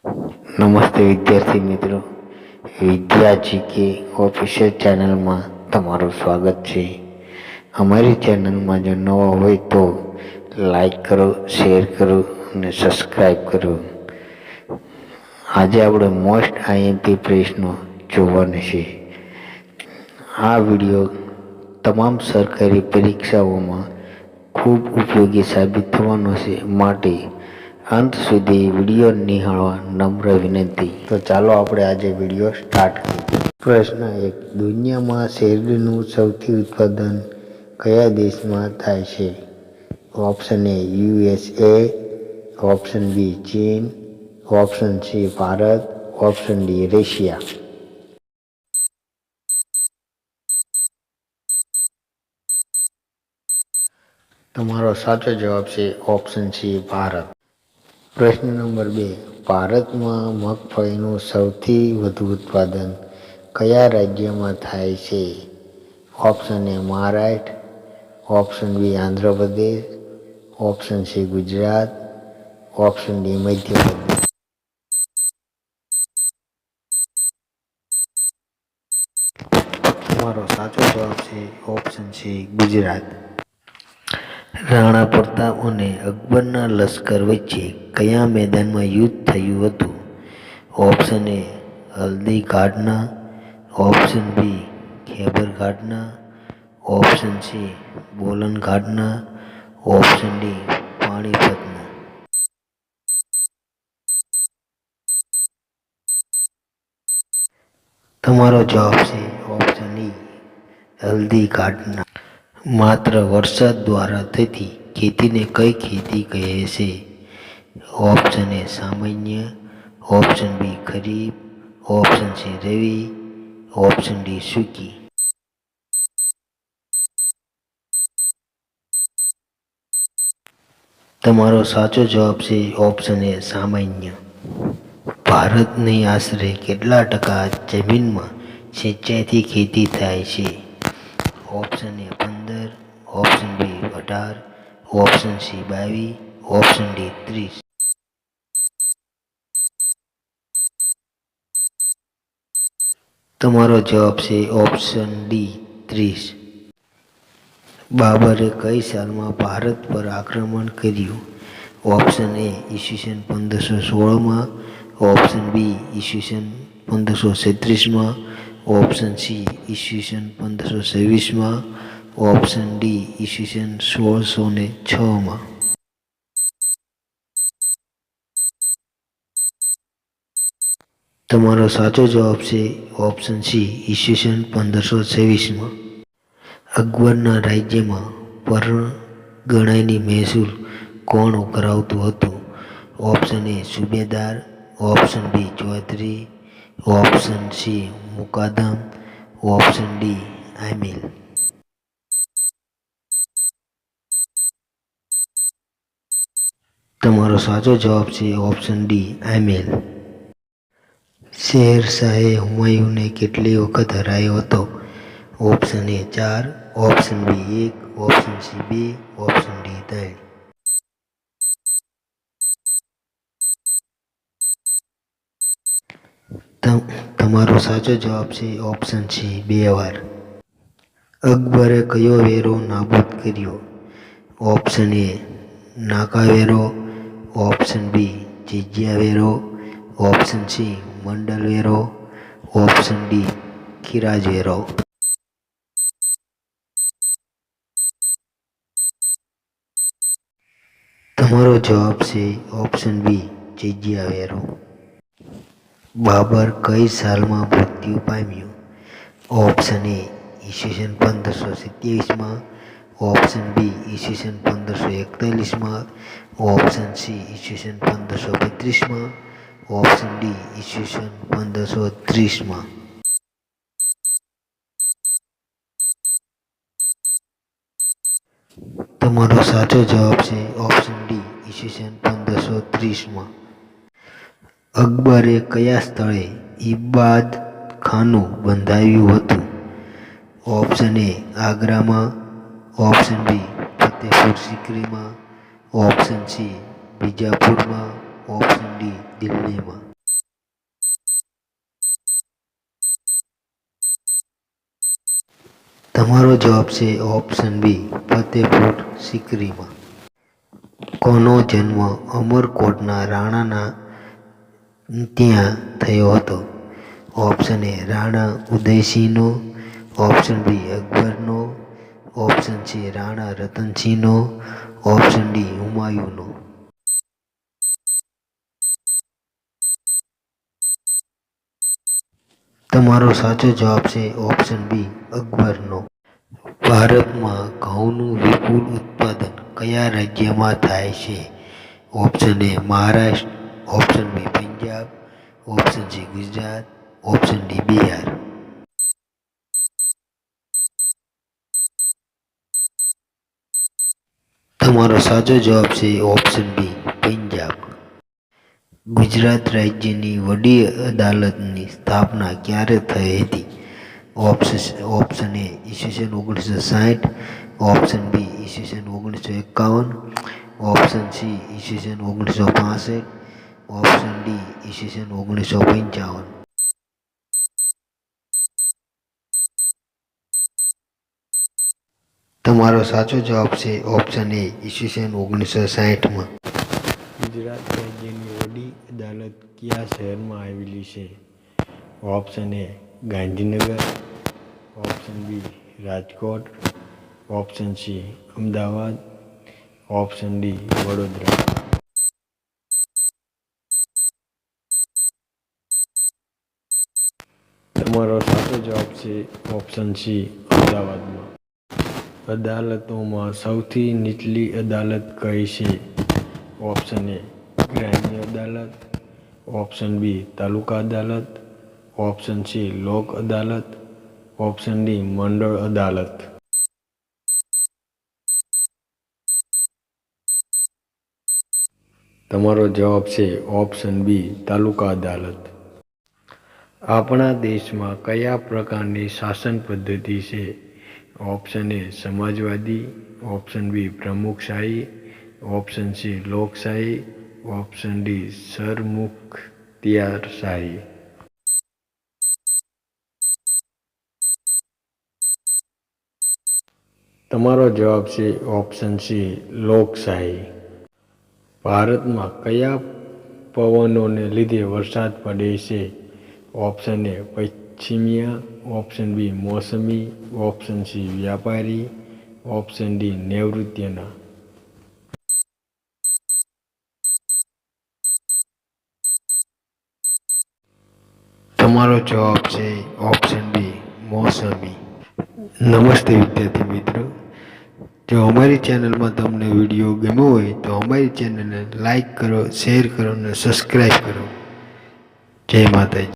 નમસ્તે વિદ્યાર્થી મિત્રો, વિદ્યા જીકે ઓફિશિયલ ચેનલમાં તમારું સ્વાગત છે. અમારી ચેનલમાં જો નવા હોય તો લાઈક કરો, શેર કરો અને સબસ્ક્રાઈબ કરો. આજે આપણે મોસ્ટ આઈએમપી પ્રશ્નો જોવાના છે. આ વિડીયો તમામ સરકારી પરીક્ષાઓમાં ખૂબ ઉપયોગી સાબિત થવાનો છે, માટે અંત સુધી વિડીયો નિહાળવા નમ્ર વિનંતી. તો ચાલો આપણે આજે વિડીયો સ્ટાર્ટ કરીએ. પ્રશ્ન 1. દુનિયામાં શેરડીનું સૌથી ઉત્પાદન કયા દેશમાં થાય છે? Option A USA, option B ચીન, option C Bharat, option D રશિયા. તમારો સાચો જવાબ છે ઓપ્શન સી ભારત. પ્રશ્ન નંબર 2. ભારતમાં મગફળીનું સૌથી વધુ ઉત્પાદન કયા રાજ્યમાં થાય છે? Option A Maharashtra, option B Andhra Pradesh, option C Gujarat, option D Madhya Pradesh. તમારો સાચો જવાબ છે ઓપ્શન સી ગુજરાત. રાણા પ્રતાપ અને અકબરના લશ્કર વચ્ચે કયા મેદાનમાં યુદ્ધ થયું હતું? ઓપ્શન એ હલ્દી ઘાટના, ઓપ્શન બી ખૈબર ઘાટના, ઓપ્શન સી બોલન ઘાટના, ઓપ્શન ડી પાણીપતના. તમારો જવાબ છે ઓપ્શન ઈ હલ્દી ઘાટના. માત્ર વરસાદ દ્વારા થતી ખેતીને કઈ ખેતી કહે છે? ઓપ્શન એ સામાન્ય, ઓપ્શન બી ખરીફ, ઓપ્શન સી રવિ, ઓપ્શન ડી સૂકી. તમારો સાચો જવાબ છે ઓપ્શન એ સામાન્ય. ભારતની આશરે કેટલા ટકા જમીનમાં સિંચાઈથી ખેતી થાય છે? Option A 15, option B 18, option C 22, option D 30. તમારો જવાબ છે ઓપ્શન ડી 30. બાબરે કઈ સાલમાં ભારત પર આક્રમણ કર્યું? ઓપ્શન એ ઈસવીસન 1516માં, ઓપ્શન બી ઈસવીસન 1536માં, ઓપ્શન સી ઈસવીસન 1526માં, ઓપ્શન ડી ઈસવીસન 1606માં. તમારો સાચો જવાબ છે ઓપ્શન સી ઈસવીસન 1526માં. અકબરના રાજ્યમાં પરગણાની મહેસૂલ કોણ કરાવતું હતું? ઓપ્શન એ સુબેદાર, ઓપ્શન બી ચૌધરી, ઓપ્શન સી મુકાદમ, ઓપ્શન ડી આમિલ. તમારો સાચો જવાબ છે ઓપ્શન ડી આમિલ. શેરશાહે હુમાયુને કેટલી વખત હરાવ્યો હતો? Option A 4, option B 1, option C 2, option D 3. તમારો સાચો જવાબ છે ઓપ્શન સી 2 વાર. અકબરે કયો વેરો નાબૂદ કર્યો? ઓપ્શન એ નાકા વેરો, ઓપ્શન બી જિઝિયા વેરો, ઓપ્શન સી મંડલ વેરો, ઓપ્શન ડી ખીરાજ વેરો. તમારો જવાબ છે ઓપ્શન બી જિઝિયા વેરો. બાબર કઈ સાલમાં મૃત્યુ પામ્યો? ઓપ્શન એ ઈસવીસન 1527માં, ઓપ્શન બી ઈસવીસન 1541માં, ઓપ્શન સી ઈસવીસન 1532માં, ઓપ્શન ડી ઈસવીસન 1530માં. તમારો સાચો જવાબ છે ઓપ્શન ડી ઈસવીસન 1530માં. અકબરે કયા સ્થળે ઇબાદતખાનું બંધાવ્યું હતું? ઓપ્શન એ આગ્રામાં, ઓપ્શન બી ફતેહપુર સિકરીમાં, ઓપ્શન સી બીજાપુરમાં, ઓપ્શન ડી દિલ્હીમાં. તમારો જવાબ છે ઓપ્શન બી, ફતેહપુર સિકરીમાં. કોનો જન્મ અમરકોટના રાણાના ત્યાં થયો હતો? ઓપ્શન એ રાણા ઉદયસિંહનો, ઓપ્શન બી અકબરનો, ઓપ્શન સી રાણા રતનસિંહનો, ઓપ્શન ડી હુમાયુનો. તમારો સાચો જવાબ છે ઓપ્શન બી, અકબરનો. ભારતમાં ઘઉંનું વિપુલ ઉત્પાદન કયા રાજ્યમાં થાય છે? Option A Maharashtra, option B Punjab, option C Gujarat, option D Bihar. તમારો સાચો જવાબ છે ઓપ્શન બી, પંજાબ. ગુજરાત રાજ્યની વડી અદાલતની સ્થાપના ક્યારે થઈ હતી? ઓપ્શન એ ઈસવીસન 1960, ઓપ્શન બી ઈસવીસન 1951, ઓપ્શન સી ઈસવીસન 1965, ઓપ્શન ડી ઈસવીસન 1955. તમારો સાચો જવાબ છે ઓપ્શન એ ઈસવીસન 1960માં. ગુજરાત રાજ્યની વડી અદાલત કયા શહેરમાં આવેલી છે? Option A Gandhinagar, option B Rajkot, option C Ahmedabad, option D Vadodara. તમારો સાચો જવાબ છે ઓપ્શન સી અમદાવાદમાં. અદાલતોમાં સૌથી નીચલી અદાલત કઈ છે? ઓપ્શન એ ગ્રામ્ય અદાલત, ઓપ્શન બી તાલુકા અદાલત, ઓપ્શન સી લોક અદાલત, ઓપ્શન ડી મંડળ અદાલત. તમારો જવાબ છે ઓપ્શન બી તાલુકા અદાલત. આપણા દેશમાં કયા પ્રકારની શાસન પદ્ધતિ છે? ઓપ્શન એ સમાજવાદી, ઓપ્શન બી પ્રમુખશાહી, ઓપ્શન સી લોકશાહી, ઓપ્શન ડી સરમુખત્યારશાહી. તમારો જવાબ છે ઓપ્શન સી લોકશાહી. ભારતમાં કયા પવનોને લીધે વરસાદ પડે છે? ઓપ્શન એ પશ્ચિમિયા, ઓપ્શન બી મોસમી, ઓપ્શન સી વ્યાપારી, ઓપ્શન ડી નૈઋત્યના. તમારો જવાબ છે ઓપ્શન બી મોસમી. નમસ્તે વિદ્યાર્થી મિત્રો, જો અમારી ચેનલમાં તમને વિડીયો ગમ્યો હોય તો અમારી ચેનલને લાઈક કરો, શેર કરો અને સબસ્ક્રાઈબ કરો. જય માતાજી.